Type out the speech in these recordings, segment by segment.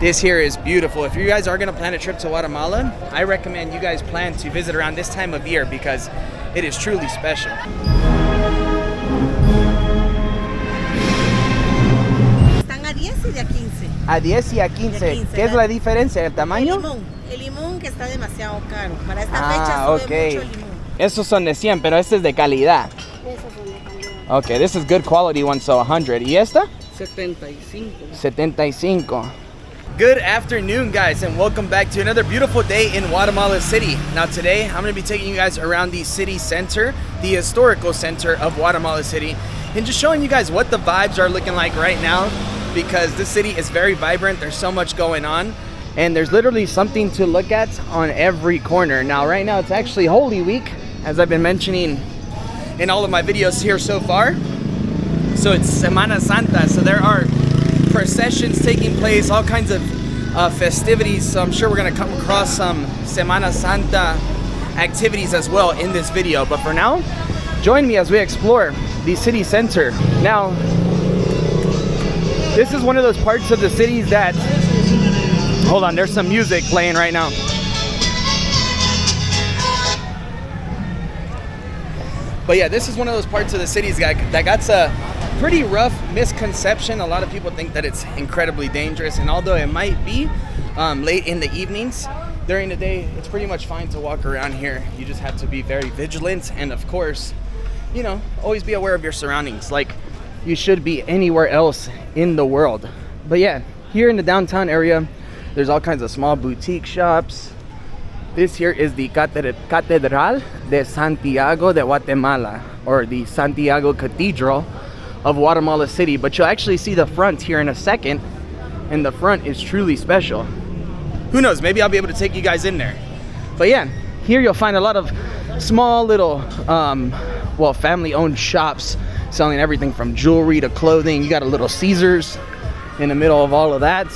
This here is beautiful. If you guys are gonna plan a trip to Guatemala, I recommend you guys plan to visit around this time of year because it is truly special. Están a 10 y de a 15. A 10 y a 15. ¿Qué es la diferencia? ¿El tamaño? El limón que está demasiado caro. Para esta fecha sube mucho el limón. Estos son de 100, pero este es de calidad. Esos son de calidad. Okay, this is good quality one, so 100. ¿Y esta? 75. 75. Good afternoon, guys, and welcome back to another beautiful day in Guatemala City. Now today, I'm going to be taking you guys around the city center, the historical center of Guatemala City, and just showing you guys what the vibes are looking like right now, because this city is very vibrant. There's so much going on, and there's literally something to look at on every corner. Now, right now, it's actually Holy Week, as I've been mentioning in all of my videos here so far. So it's Semana Santa, so there are processions taking place, all kinds of festivities. So I'm sure we're gonna come across some Semana Santa activities as well in this video. But for now, join me as we explore the city center. Now, this is one of those parts of the cities that, hold on, there's some music playing right now. But yeah, this is one of those parts of the cities that got a pretty rough misconception. A lot of people think that it's incredibly dangerous, and although it might be late in the evenings, during the day it's pretty much fine to walk around here. You just have to be very vigilant, and of course, you know, always be aware of your surroundings like you should be anywhere else in the world. But yeah, here in the downtown area, there's all kinds of small boutique shops. This here is the Cathedral de Santiago de Guatemala, or the Santiago Cathedral of Guatemala City. But you'll actually see the front here in a second, and the front is truly special. Who knows, maybe I'll be able to take you guys in there. But yeah, here you'll find a lot of small little family-owned shops selling everything from jewelry to clothing. You got a little Caesars in the middle of all of that,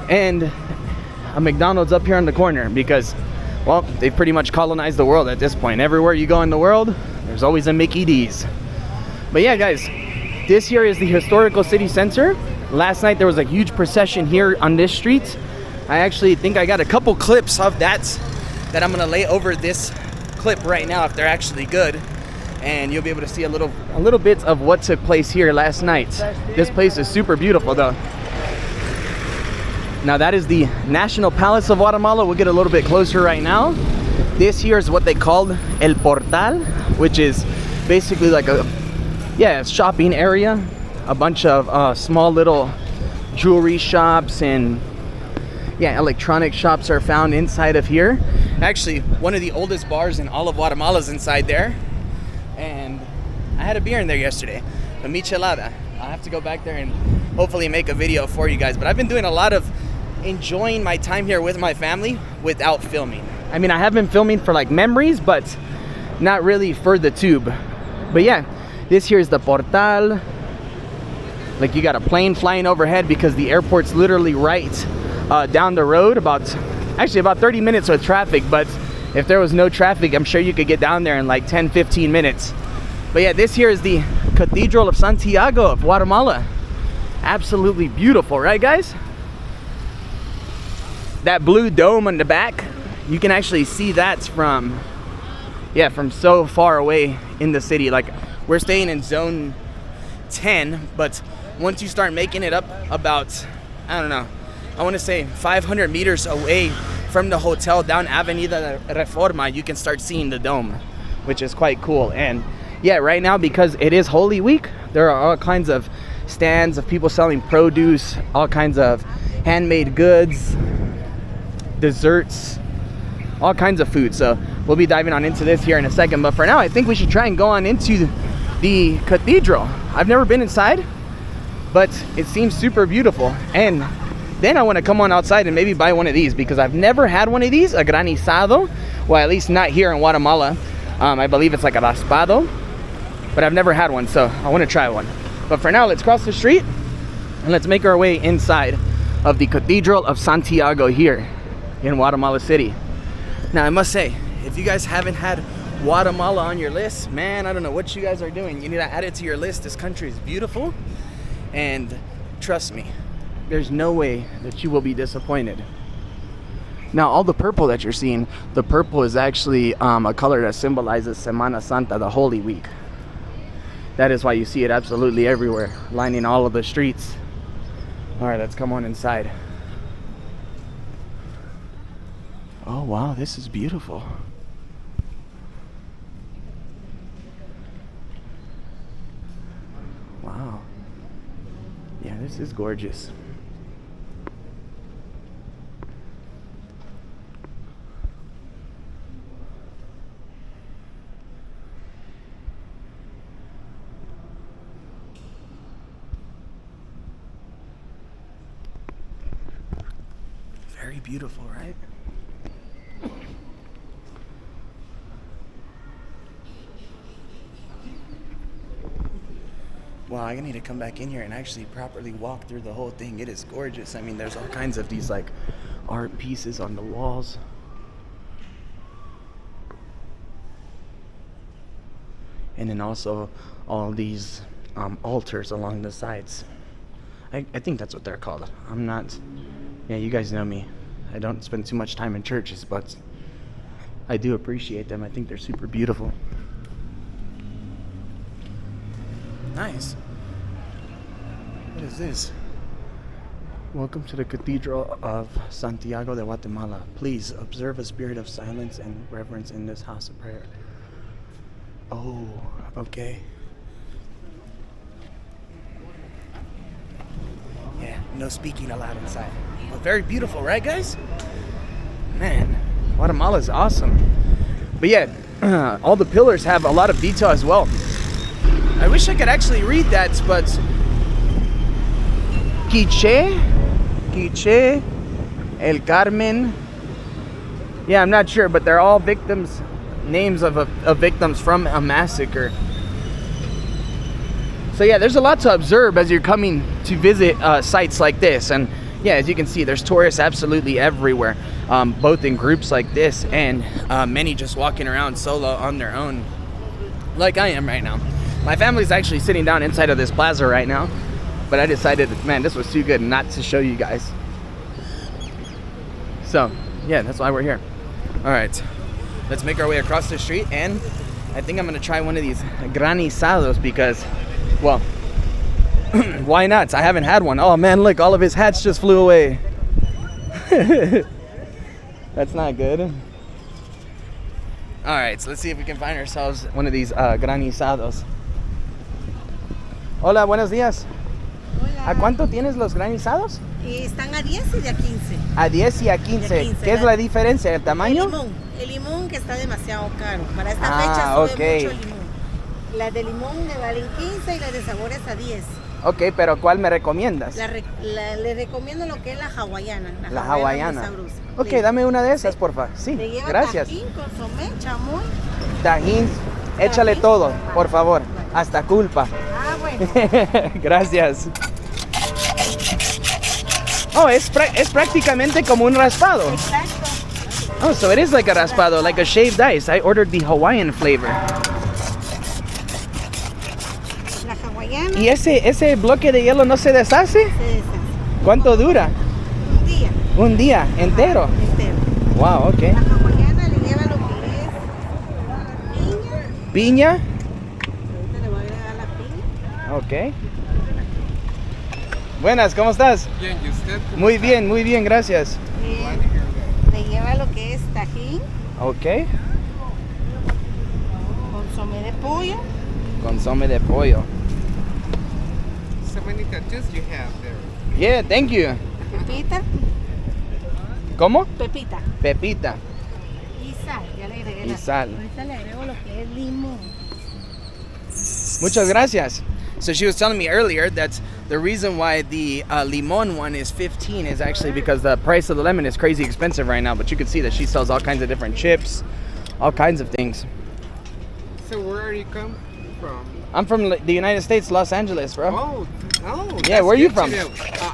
and a McDonald's up here on the corner, because, well, they've pretty much colonized the world at this point. Everywhere you go in the world, there's always a Mickey D's. But yeah, guys, this here is the historical city center. Last night there was a huge procession here on this street. I actually think I got a couple clips of that I'm gonna lay over this clip right now if they're actually good, and you'll be able to see a little bit of what took place here last night. This place is super beautiful though. Now that is the National Palace of Guatemala. We'll get a little bit closer right now. This here is what they called El Portal, which is basically like a shopping area. A bunch of small little jewelry shops and electronic shops are found inside of here. Actually, one of the oldest bars in all of Guatemala is inside there, and I had a beer in there yesterday, a michelada. I'll have to go back there and hopefully make a video for you guys. But I've been doing a lot of enjoying my time here with my family without filming. I mean, I have been filming for like memories, but not really for the tube. But yeah, this here is the Portal. Like, you got a plane flying overhead because the airport's literally right down the road, about 30 minutes with traffic. But if there was no traffic, I'm sure you could get down there in like 10-15 minutes. But yeah, this here is the Cathedral of Santiago of Guatemala. Absolutely beautiful, right guys? That blue dome on the back, you can actually see that's from so far away in the city. Like, we're staying in zone 10, but once you start making it up about, I don't know, I want to say 500 meters away from the hotel down Avenida Reforma, you can start seeing the dome, which is quite cool. And yeah, right now, because it is Holy Week, there are all kinds of stands of people selling produce, all kinds of handmade goods, desserts, all kinds of food. So we'll be diving on into this here in a second, but for now I think we should try and go on into the cathedral. I've never been inside, but it seems super beautiful. And then I want to come on outside and maybe buy one of these, because I've never had one of these, a granizado. Well, at least not here in Guatemala. I believe it's like a raspado, but I've never had one, so I want to try one. But for now, let's cross the street and let's make our way inside of the Cathedral of Santiago here in Guatemala City. Now, I must say, if you guys haven't had Guatemala on your list, man, I don't know what you guys are doing. You need to add it to your list. This country is beautiful, and trust me, there's no way that you will be disappointed. Now, all the purple that you're seeing, the purple is actually a color that symbolizes Semana Santa, the Holy Week. That is why you see it absolutely everywhere, lining all of the streets. All right, let's come on inside. Oh, wow, this is beautiful. Wow. Yeah, this is gorgeous. Very beautiful, right? Wow, I need to come back in here and actually properly walk through the whole thing. It is gorgeous. I mean, there's all kinds of these like art pieces on the walls. And then also all these altars along the sides. I think that's what they're called. I'm not... Yeah, you guys know me. I don't spend too much time in churches, but I do appreciate them. I think they're super beautiful. Nice. What is this? Welcome to the Cathedral of Santiago de Guatemala. Please observe a spirit of silence and reverence in this house of prayer. Oh, okay. Yeah, no speaking allowed inside. But very beautiful, right, guys? Man, Guatemala is awesome. But yeah, all the pillars have a lot of detail as well. I wish I could actually read that, but Quiche, El Carmen. Yeah, I'm not sure, but they're all victims, names of victims from a massacre. So yeah, there's a lot to observe as you're coming to visit sites like this. And yeah, as you can see, there's tourists absolutely everywhere, both in groups like this and many just walking around solo on their own, like I am right now. My family's actually sitting down inside of this plaza right now, but I decided, man, this was too good not to show you guys. So yeah, that's why we're here. All right, let's make our way across the street, and I think I'm gonna try one of these granizados because, well, why not? I haven't had one. Oh man, look, all of his hats just flew away. That's not good. All right, so let's see if we can find ourselves one of these granizados. Hola, buenos días. Hola. ¿A cuánto tienes los granizados? Están a 10 y de a 15. A 10 y a 15. ¿Qué es la diferencia? ¿El tamaño? El limón que está demasiado caro. Para esta Ah, fecha sube ok. mucho el limón. Las de limón me valen 15 y las de sabores a 10. Ok, pero ¿cuál me recomiendas? Le recomiendo lo que es la hawaiana. La hawaiana. Muy sabrosa. Ok, dame una de esas, porfa. Sí, Le lleva gracias. tajín, consomé, chamoy. Tajín, échale Tajín. todo, por favor. Hasta culpa. Ah, bueno. Gracias. Oh, es prácticamente como un raspado. Exacto. Oh, so it is like a raspado, like a shaved ice. I ordered the Hawaiian flavor. La hawaiana ¿Y ese bloque de hielo no se deshace? se deshace. ¿Cuánto dura? Un día. Un día entero. Entero. Wow, ok. La hawaiana le lleva lo que es piña. Piña. Ahorita le voy a agregar la piña. Ok. Buenas, ¿cómo estás? Bien, ¿y usted? Muy bien, gracias. Le lleva lo que es tajín, Ok. consomé de pollo, Consome de pollo. So many tattoos you have there. Yeah, thank you. pepita, ¿Cómo? pepita Pepita y sal. Ya le agregué y la sal. Ahorita le agrego lo que es limón. Muchas gracias. So she was telling me earlier that the reason why the limon one is 15 is actually because the price of the lemon is crazy expensive right now. But you can see that she sells all kinds of different chips, all kinds of things. So where are you come from? I'm from the United States, Los Angeles, bro. Oh, Yeah, where are you from?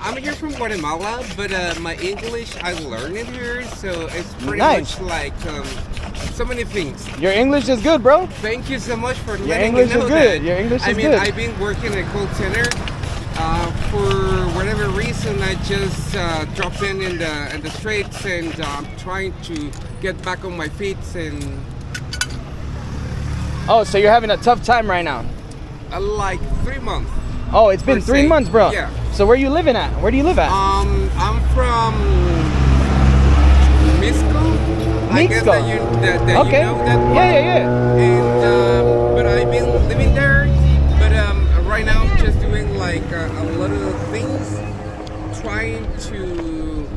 I'm here from Guatemala, but my English, I learned it here, so it's pretty Nice. much like so many things. Your English is good, bro. Thank you so much for Your letting English me know is good. that. Your English I is mean, good. I've been working at a call center For whatever reason, I just dropped in the streets, and I'm trying to get back on my feet. And Oh, so you're having a tough time right now. like 3 months. Oh, it's been Per 3 se. months, bro. Yeah. So where you living at? Where do you live at? I'm from Misco. I guess Mixco. that Okay. you know that part. Yeah. And but I've been living there. But right now I'm just doing like a lot of things, trying to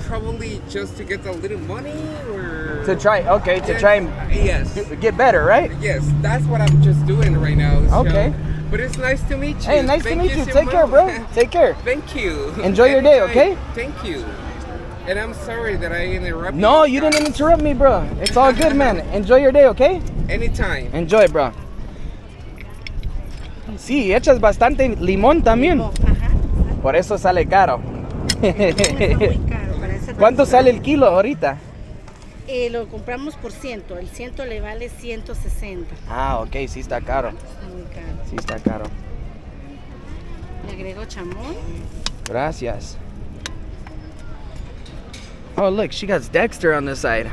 probably just to get a little money or To try and yes. get better, right? Yes, that's what I'm just doing right now. So, Okay. but it's nice to meet you. Hey, nice to Thank meet you. so Take care, much. bro. Take care. Thank you. Enjoy your day, okay? Thank you. And I'm sorry that I interrupted. No, you didn't interrupt me, bro. It's all good, man. Enjoy your day, okay? Anytime. Enjoy, bro. Sí, echas bastante limón también. Ajá. Por eso sale caro. Está muy caro. Para esa ¿Cuánto temporada. sale el kilo ahorita? Lo compramos por ciento. El ciento le vale 160. Ah, ok, sí está caro. Está muy caro. Sí está caro. Le agrego chamoy. Gracias. Oh, look, she got Dexter on the side.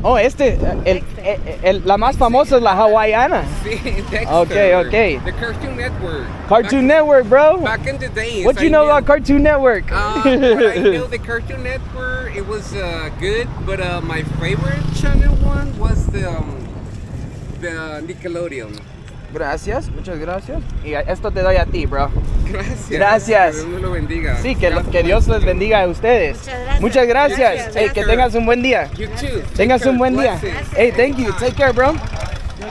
Oh, la más famosa es la hawaiana. Sí, Dexter. Okay, okay. The Cartoon Network. Cartoon Network, bro. Back in the days. What do you know about Cartoon Network? What I know, the Cartoon Network, it was good, but my favorite channel one was the Nickelodeon. Gracias, muchas gracias. Y esto te doy a ti, bro. Gracias. Gracias. Que Dios me lo bendiga. Sí, que Dios les bendiga a ustedes. Muchas gracias. Muchas gracias. Hey, que tengas un buen día. You too. Tengas un buen día. Blessings. Hey, thank you. Take care, bro.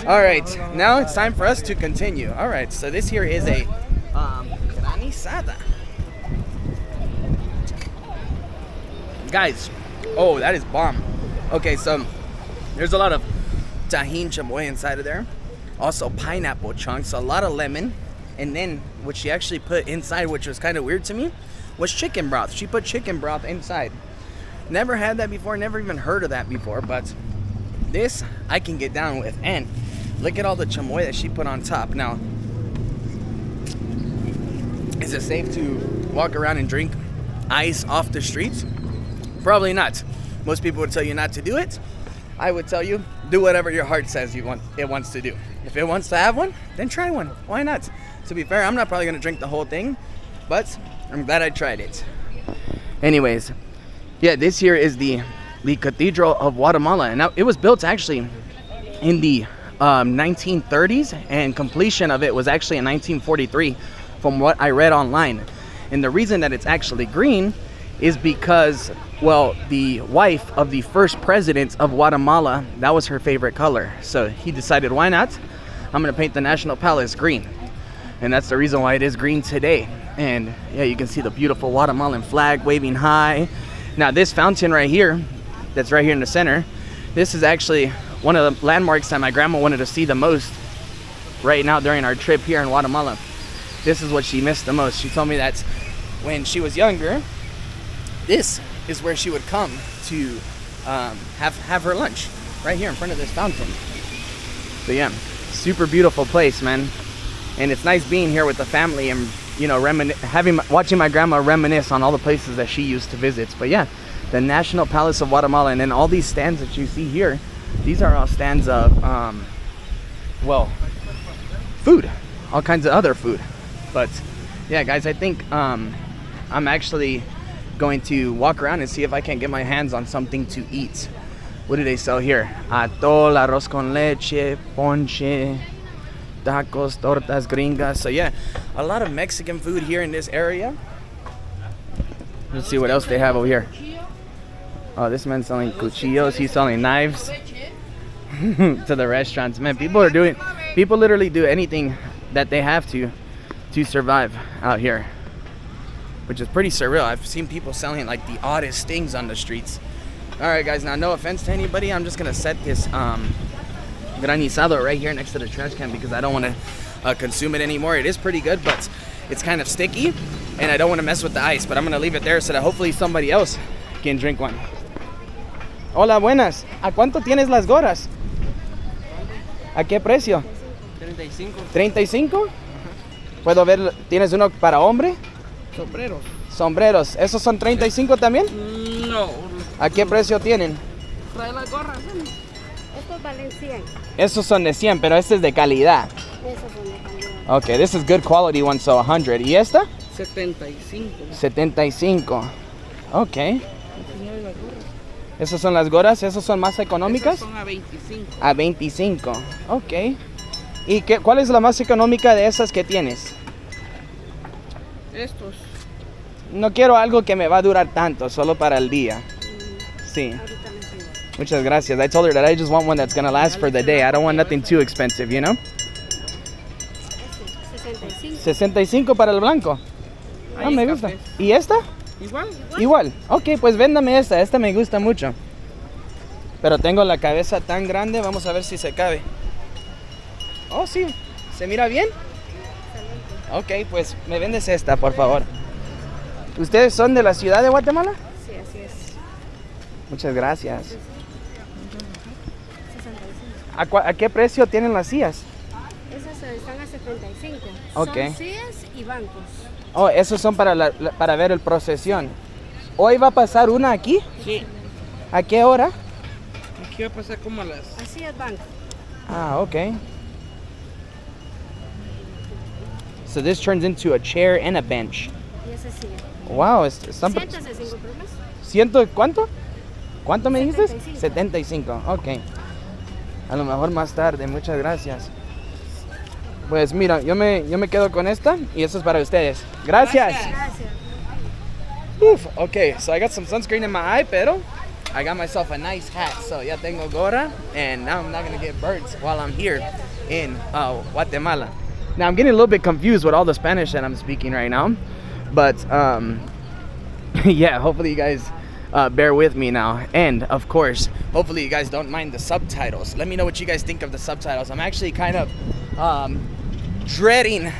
All right, now it's time for us to continue. All right, so this here is a granizada. Guys, oh, that is bomb. Okay, so there's a lot of tahini chamoy inside of there. Also pineapple chunks, a lot of lemon. And then what she actually put inside, which was kind of weird to me, was chicken broth. She put chicken broth inside. Never had that before, never even heard of that before, but this I can get down with. And look at all the chamoy that she put on top. Now, is it safe to walk around and drink ice off the streets? Probably not. Most people would tell you not to do it. I would tell you, do whatever your heart says it wants to do. If it wants to have one, then try one. Why not? To be fair, I'm not probably gonna drink the whole thing, but I'm glad I tried it. Anyways, yeah, this here is the Cathedral of Guatemala, and now it was built actually in the 1930s, and completion of it was actually in 1943, from what I read online. And the reason that it's actually green is because, well, the wife of the first president of Guatemala, that was her favorite color. So he decided, why not? I'm gonna paint the National Palace green. And that's the reason why it is green today. And yeah, you can see the beautiful Guatemalan flag waving high. Now this fountain right here, that's right here in the center, this is actually one of the landmarks that my grandma wanted to see the most right now during our trip here in Guatemala. This is what she missed the most. She told me that when she was younger, this is where she would come to have her lunch, right here in front of this fountain. So yeah, super beautiful place, man. And it's nice being here with the family and, you know, watching my grandma reminisce on all the places that she used to visit. But yeah, the National Palace of Guatemala, and then all these stands that you see here, these are all stands of, well, food, all kinds of other food. But yeah, guys, I think I'm actually going to walk around and see if I can get my hands on something to eat. What do they sell here? Atol, arroz con leche, ponche, tacos, tortas gringas. So yeah, a lot of Mexican food here in this area. Let's see what else they have over here. Oh, this man's selling cuchillos. He's selling knives to the restaurants. Man, people literally do anything that they have to survive out here, which is pretty surreal. I've seen people selling like the oddest things on the streets. All right, guys, now no offense to anybody, I'm just gonna set this granizado right here next to the trash can because I don't want to consume it anymore. It is pretty good, but it's kind of sticky, and I don't want to mess with the ice, but I'm gonna leave it there so that hopefully somebody else can drink one. Hola, buenas. ¿A cuánto tienes las gorras? ¿A qué precio? 35. 35? Puedo ver, ¿tienes uno para hombre? Sombreros. Sombreros, ¿esos son 35 también? No. ¿A qué precio tienen? Trae las gorras. Estos valen 100. Esos son de 100, pero este es de calidad. Esos son de calidad. Okay, this is good quality one, so 100. ¿Y esta? 75. 75. Okay. ¿Esas son las gorras? ¿Esas son más económicas? Esas son a 25. A 25. Ok. ¿Y cuál es la más económica de esas que tienes? Estos. No quiero algo que me va a durar tanto, solo para el día. Sí. Ahorita les digo. Muchas gracias. I told her that I just want one that's gonna last for the day. I don't want nothing too expensive, you know? 65. 65 para el blanco. Ah, Ahí me está, gusta. pues. ¿Y esta? Igual. Igual. Ok, pues véndame esta. Esta me gusta mucho. Pero tengo la cabeza tan grande, vamos a ver si se cabe. Oh, sí. ¿Se mira bien? Ok, pues me vendes esta, por favor. ¿Ustedes son de la ciudad de Guatemala? Sí, así es. Muchas gracias. 65. ¿A qué precio tienen las sillas? Esas están a 75. Ok. Son sillas y bancos. Oh, esos son para para ver el procesión. ¿Hoy va a pasar una aquí? Sí. ¿A qué hora? Aquí va a pasar como a las... Así es banco. Ah, okay. So this turns into a chair and a bench. Y esa silla. Wow, están... 165 problemas. ¿Cuánto? ¿Cuánto me dijiste? 75. 75, ok. A lo mejor más tarde, muchas gracias. Pues mira, yo me quedo con esta y eso es para ustedes. Gracias. Gracias. Oof, okay, so I got some sunscreen in my eye, pero I got myself a nice hat. So ya tengo gorra, and now I'm not gonna get birds while I'm here in Guatemala. Now I'm getting a little bit confused with all the Spanish that I'm speaking right now, but yeah, hopefully you guys bear with me now, and of course, hopefully you guys don't mind the subtitles. Let me know what you guys think of the subtitles. I'm actually kind of dreading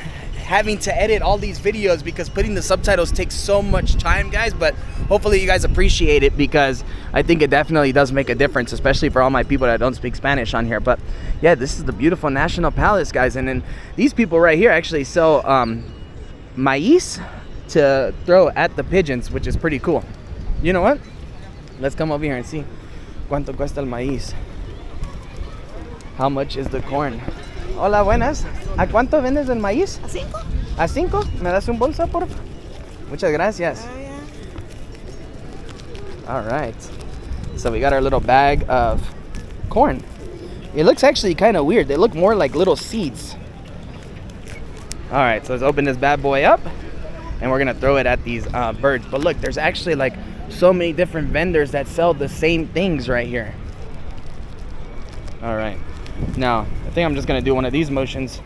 having to edit all these videos because putting the subtitles takes so much time, guys, but hopefully you guys appreciate it because I think it definitely does make a difference, especially for all my people that don't speak Spanish on here. But yeah, this is the beautiful National Palace, guys, and then these people right here actually sell maíz to throw at the pigeons, which is pretty cool. You know what? Let's come over here and see cuánto cuesta el maíz. How much is the corn? Hola, buenas. ¿A cuánto vendes el maíz? ¿A 5? ¿A 5? ¿Me das un bolso, por favor? Muchas gracias. All right. So we got our little bag of corn. It looks actually kind of weird. They look more like little seeds. All right, so let's open this bad boy up. And we're going to throw it at these birds. But look, there's actually like so many different vendors that sell the same things right here. All right. Now, I think I'm just going to do one of these motions.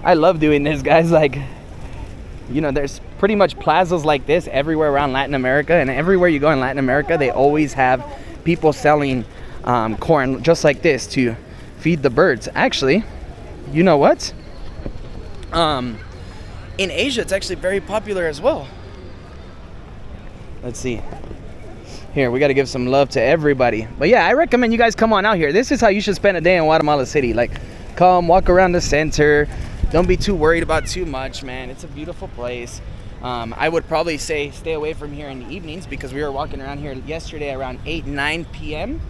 I love doing this, guys. Like, you know, there's pretty much plazas like this everywhere around Latin America. And everywhere you go in Latin America, they always have people selling corn just like this to feed the birds. Actually, you know what? In Asia, it's actually very popular as well. Let's see. Here, we got to give some love to everybody. But yeah, I recommend you guys come on out here. This is how you should spend a day in Guatemala City. Like, come, walk around the center. Don't be too worried about too much, man. It's a beautiful place. I would probably say stay away from here in the evenings because we were walking around here yesterday around 8, 9 p.m.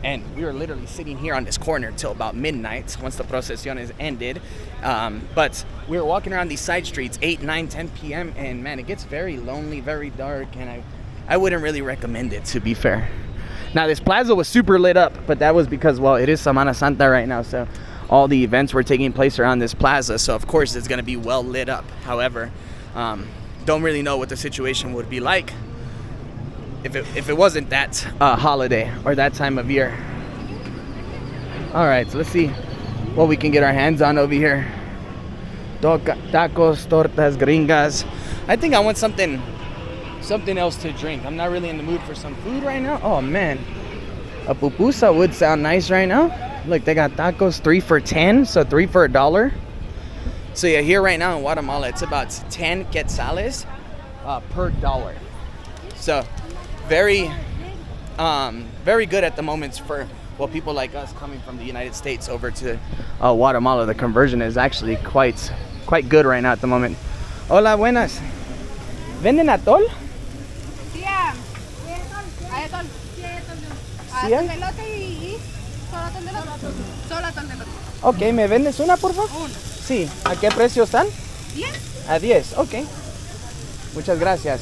And we were literally sitting here on this corner till about midnight once the procession is ended. But we were walking around these side streets 8, 9, 10 p.m. And man, it gets very lonely, very dark. And I wouldn't really recommend it, to be fair. Now, this plaza was super lit up, but that was because, well, it is Semana Santa right now. So all the events were taking place around this plaza. So, of course, it's going to be well lit up. However, don't really know what the situation would be like if it wasn't that holiday or that time of year. All right, so let's see what we can get our hands on over here. Tacos, tortas, gringas. I think I want something else to drink. I'm not really in the mood for some food right now. Oh man, a pupusa would sound nice right now. Look, they got tacos 3 for $10, so 3 for $1. So yeah, here right now in Guatemala, it's about 10 quetzales per dollar. So very good at the moment for well, people like us coming from the United States over to Guatemala, the conversion is actually quite good right now at the moment. Hola, buenas. ¿Venden atol? Sí, hay atol. ¿Sí hay? Atol de elote y solo atol de elote. Solo atol de elote. Ok, ¿me vendes una, por favor? Una. Sí. ¿A qué precio están? 10. A 10, ok. Muchas gracias.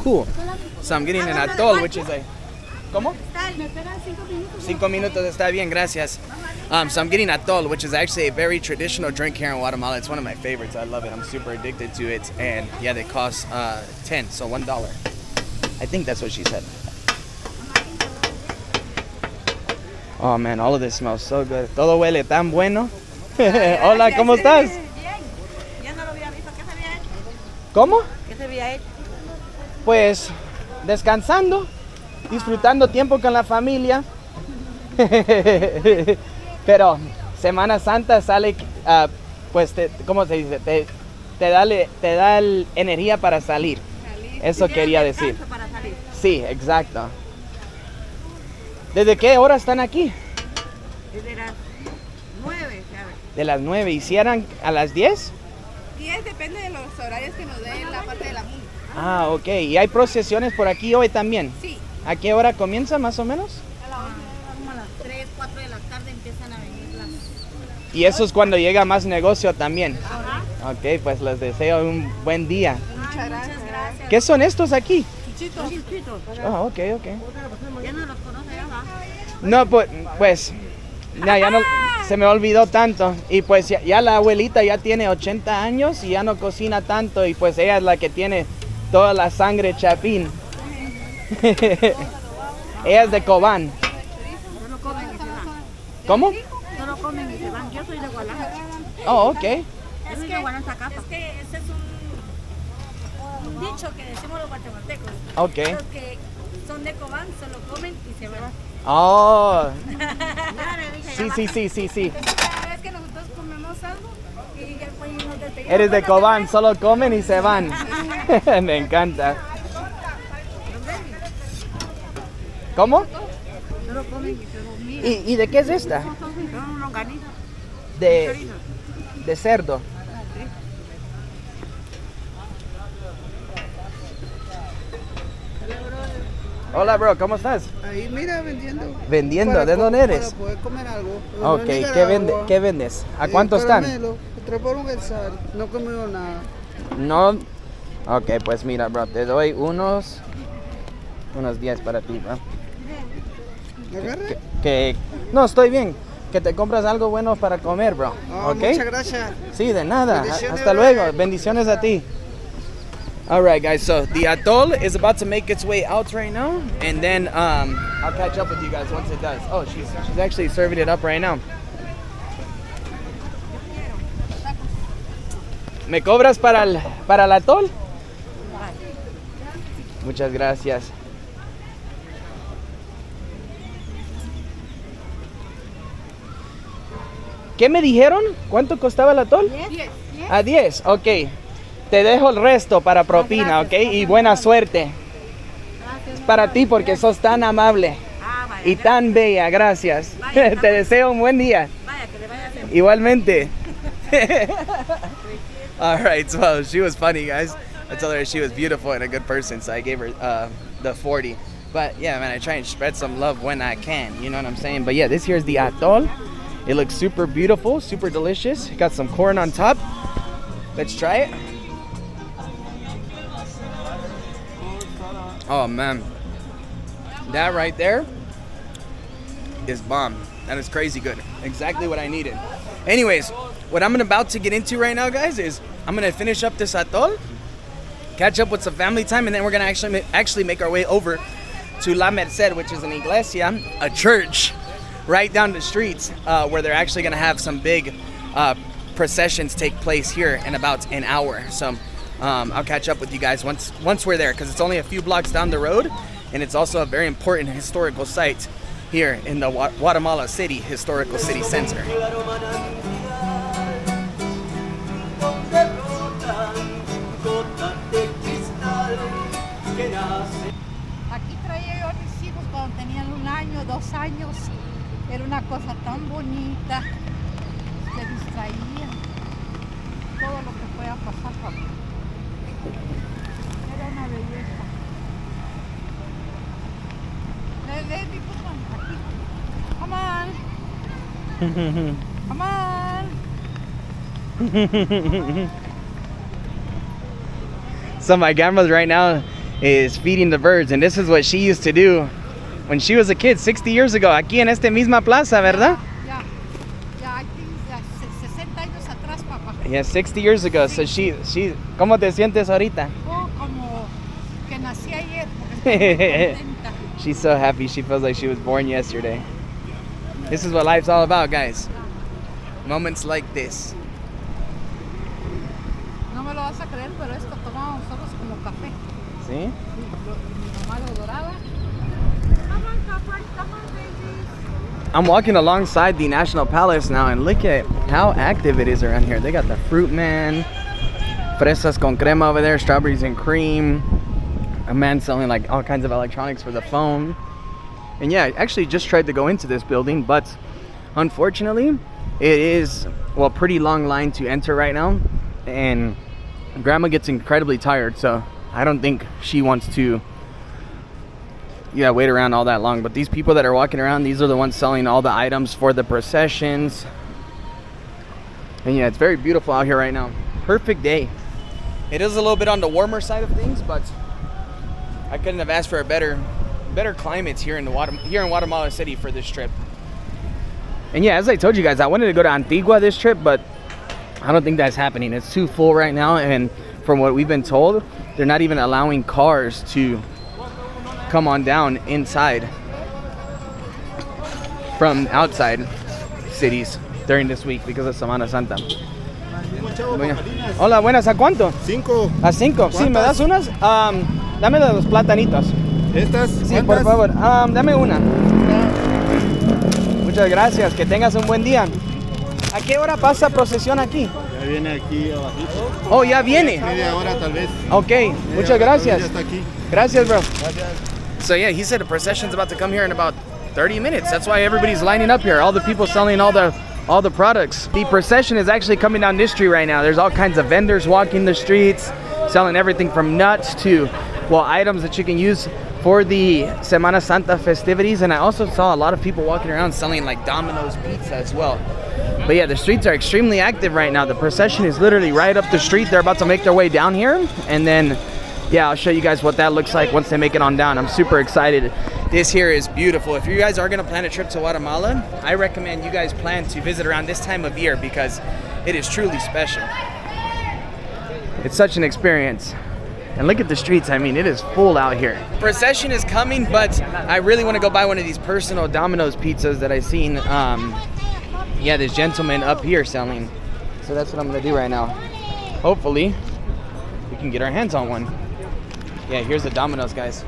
Cool. So I'm getting an atol, which is a... ¿Cómo? ¿Me esperan 5 minutos? 5 minutos está bien, gracias. So I'm getting atol, which is actually a very traditional drink here in Guatemala. It's one of my favorites. I love it. I'm super addicted to it. And yeah, they cost 10, so $1. I think that's what she said. Oh man, all of this smells so good. Todo huele tan bueno. Hola, ¿cómo estás? Bien. Ya no lo había visto. ¿Qué se había hecho? ¿Cómo? ¿Qué se había hecho? Pues descansando, disfrutando tiempo con la familia. Pero Semana Santa sale, pues, ¿cómo se dice? Te da energía para salir. Eso quería decir. Para salir. Sí, exacto. ¿Desde qué hora están aquí? Desde las 9, ¿sabes? De las 9. ¿Y cierran a las 10? 10 depende de los horarios que nos den la parte de la música. Ah, ok. ¿Y hay procesiones por aquí hoy también? Sí. ¿A qué hora comienza más o menos? Como a las 3, 4 de la tarde empiezan a venir las... Y eso es cuando llega más negocio también. Ajá. Ok, pues les deseo un buen día. Muchas gracias. ¿Qué son estos aquí? Chichitos. Ah, ok. Ya no los conoce, ¿verdad? No, pues ya no, se me olvidó tanto. Y pues ya la abuelita ya tiene 80 años y ya no cocina tanto. Y pues ella es la que tiene toda la sangre chapín. Ella es de Cobán. Solo comen y se van. ¿Cómo? Solo comen y se van. Yo soy de Guadalajara. Oh, ok. Yo soy de Guadalajara. Es que ese es un dicho que decimos los guatemaltecos. Ok. Los que son de Cobán solo comen y se van. Oh, Sí. sí. Cada vez que nosotros comemos algo y después nos despedimos. Eres de Cobán, solo comen y se van. Me encanta. ¿Cómo? Solo comen y se van. Mira, ¿Y de qué es esta? son longanizas. De cerdo. Hola, bro, ¿cómo estás? Ahí, mira, vendiendo. ¿Vendiendo? Para ¿De dónde eres? Para poder comer algo. Ok, ¿qué vendes? ¿A cuánto están? Caramelo, 3 por un sal. No he comido nada. No. Ok, pues mira, bro, te doy unos 10 para ti, bro. ¿Me agarras? No, estoy bien. Que te compras algo bueno para comer, bro. ¿Ok? Muchas gracias. Sí, de nada. Bendiciones, Hasta bro. luego. Bendiciones a ti. All right, guys. So the atol is about to make its way out right now, and then I'll catch up with you guys once it does. Oh, she's actually serving it up right now. ¿Me cobras para el atol? Muchas gracias. ¿Qué me dijeron? ¿Cuánto costaba el atol? 10. A 10, ok. Te dejo el resto para propina, ok. Y buena suerte. Gracias. Para ti porque sos tan amable Vaya. y tan bella, gracias. Vaya, Te deseo un buen día. Vaya, que le vaya bien. Igualmente. All right, so she was funny, guys. I told her she was beautiful and a good person, so I gave her the 40. But yeah, man, I try and spread some love when I can, you know what I'm saying? But yeah, this here is the atol. It looks super beautiful, super delicious. Got some corn on top. Let's try it. Oh man, that right there is bomb. That is crazy good. Exactly what I needed. Anyways, what I'm about to get into right now, guys, is I'm gonna finish up this atol, catch up with some family time, and then we're gonna actually make our way over to La Merced, which is an iglesia, a church, right down the streets, where they're actually gonna have some big processions take place here in about an hour. So I'll catch up with you guys once we're there, because it's only a few blocks down the road, and it's also a very important historical site here in the Guatemala City Historical City Center. Aquí traía yo recibos para cuando tenían 1 año, 2 años. Era una cosa tan bonita. Se distraían. Todo lo que pueda pasar, papá. Era una belleza. Baby, come on. Come on. So my grandma's right now is feeding the birds, and this is what she used to do when she was a kid 60 years ago, aquí en esta misma plaza, ¿verdad? Ya, I think 60 años atrás, papá. Yeah, 60 years ago. So she, ¿cómo te sientes ahorita? Oh, como que nací ayer, porque estoy muy contenta. She's so happy. She feels like she was born yesterday. This is what life's all about, guys. Moments like this. No me lo vas a creer, pero esto tomamos nosotros como café. ¿Sí? Mi mamá lo doraba. Come on, Papa, come on, babies. I'm walking alongside the National Palace now, and look at how active it is around here. They got the Fruit Man, fresas con crema over there, strawberries and cream. A man selling like all kinds of electronics for the phone. And yeah, I actually just tried to go into this building, but unfortunately, it is, well, pretty long line to enter right now. And Grandma gets incredibly tired, so I don't think she wants to wait around all that long. But these people that are walking around, these are the ones selling all the items for the processions. And yeah, it's very beautiful out here right now. Perfect day. It is a little bit on the warmer side of things, but I couldn't have asked for a better climates here in Guatemala City for this trip. And yeah, as I told you guys, I wanted to go to Antigua this trip, but I don't think that's happening. It's too full right now, and from what we've been told, they're not even allowing cars to come on down inside from outside cities during this week because of Semana Santa. Hola, buenas, ¿a cuánto? 5. A 5. Sí, ¿me das unas? Dame de los platanitos. ¿Estas? Sí, por favor. Dame una. Muchas gracias, que tengas un buen día. ¿A qué hora pasa procesión aquí? Ya viene aquí abajito. Oh, ya viene. Media hora tal vez. Ok, muchas gracias. Ya está aquí. Gracias, bro. So yeah, he said the procession's about to come here in about 30 minutes. That's why everybody's lining up here. All the people selling all the products. The procession is actually coming down this street right now. There's all kinds of vendors walking the streets, selling everything from nuts to, well, items that you can use for the Semana Santa festivities. And I also saw a lot of people walking around selling like Domino's pizza as well. But yeah, the streets are extremely active right now. The procession is literally right up the street. They're about to make their way down here. And then, yeah, I'll show you guys what that looks like once they make it on down. I'm super excited. This here is beautiful. If you guys are gonna plan a trip to Guatemala, I recommend you guys plan to visit around this time of year because it is truly special. It's such an experience. And look at the streets. I mean, it is full out here. Procession is coming, but I really want to go buy one of these personal Domino's pizzas that I've seen. Yeah, this gentleman up here selling. So that's what I'm gonna do right now. Hopefully, we can get our hands on one. Yeah, here's the Domino's, guys.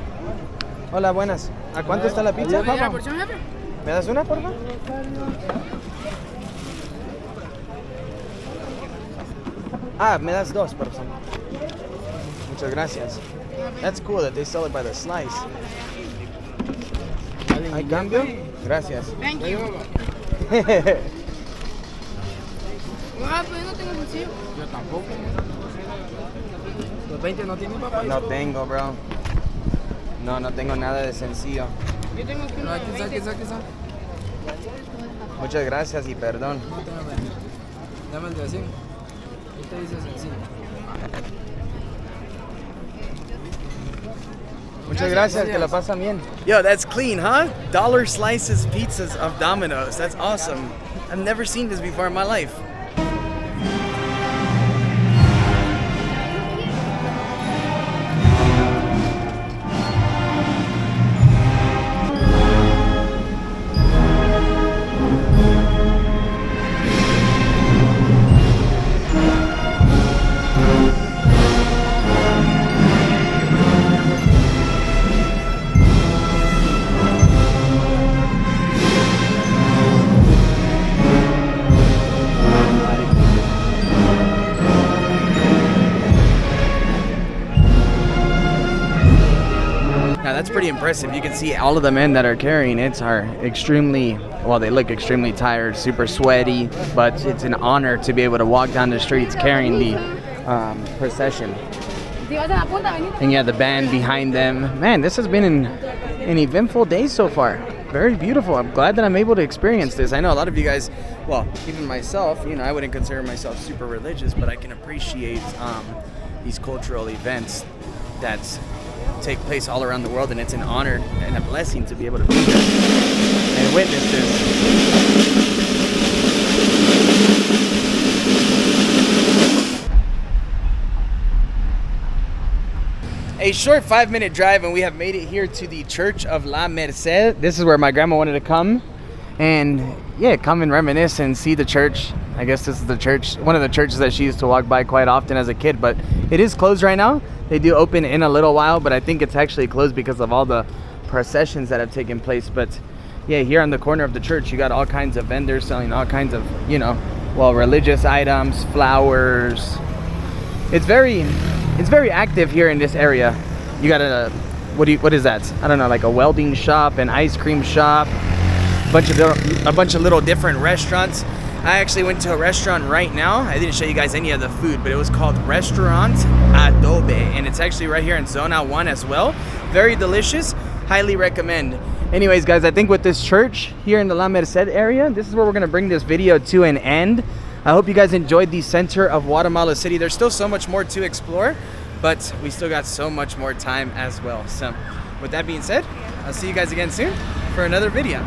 Hola, buenas. ¿A cuánto está la pizza, papá? ¿Me das una, por favor? Me das dos, por favor. Muchas gracias. That's cool that they sell it by the slice. ¿Hay cambio? Gracias. Thank you. Pues yo no tengo sencillo. Yo tampoco. ¿Los 20 no tienen, papá? No tengo, bro. No tengo nada de sencillo. Yo tengo aquí No, uno aquí de está, 20. aquí está. Muchas gracias y perdón. No te dame el de 100. Este dice sencillo. Muchas gracias, que la pasan bien. Yo, that's clean, huh? Dollar slices pizzas of Domino's. That's awesome. I've never seen this before in my life. that's pretty impressive. You can see all of the men that are carrying it are extremely, well, they look extremely tired, super sweaty, but it's an honor to be able to walk down the streets carrying the procession. And yeah, the band behind them. Man, this has been an eventful day so far. Very beautiful. I'm glad that I'm able to experience this. I know a lot of you guys, well, even myself, you know, I wouldn't consider myself super religious, but I can appreciate these cultural events that take place all around the world, and it's an honor and a blessing to be able to be there and witness this. A short 5-minute drive and we have made it here to the Church of La Merced. This is where my grandma wanted to come and yeah, come and reminisce and see the church. I guess this is the church, one of the churches that she used to walk by quite often as a kid, but it is closed right now. They do open in a little while, but I think it's actually closed because of all the processions that have taken place. But yeah, here on the corner of the church, you got all kinds of vendors selling all kinds of, you know, well, religious items, flowers. It's very active here in this area. You got a, what is that? I don't know, like a welding shop, an ice cream shop, a bunch of little different restaurants. I actually went to a restaurant right now. I didn't show you guys any of the food, but it was called Restaurant Adobe, and it's actually right here in Zona 1 as well. Very delicious. Highly recommend. Anyways, guys, I think with this church here in the La Merced area, this is where we're gonna bring this video to an end. I hope you guys enjoyed the center of Guatemala City. There's still so much more to explore, but we still got so much more time as well. So with that being said, I'll see you guys again soon for another video.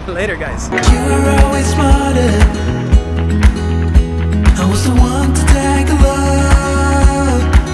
Later, guys. You were always smarter. I was the one to tag along.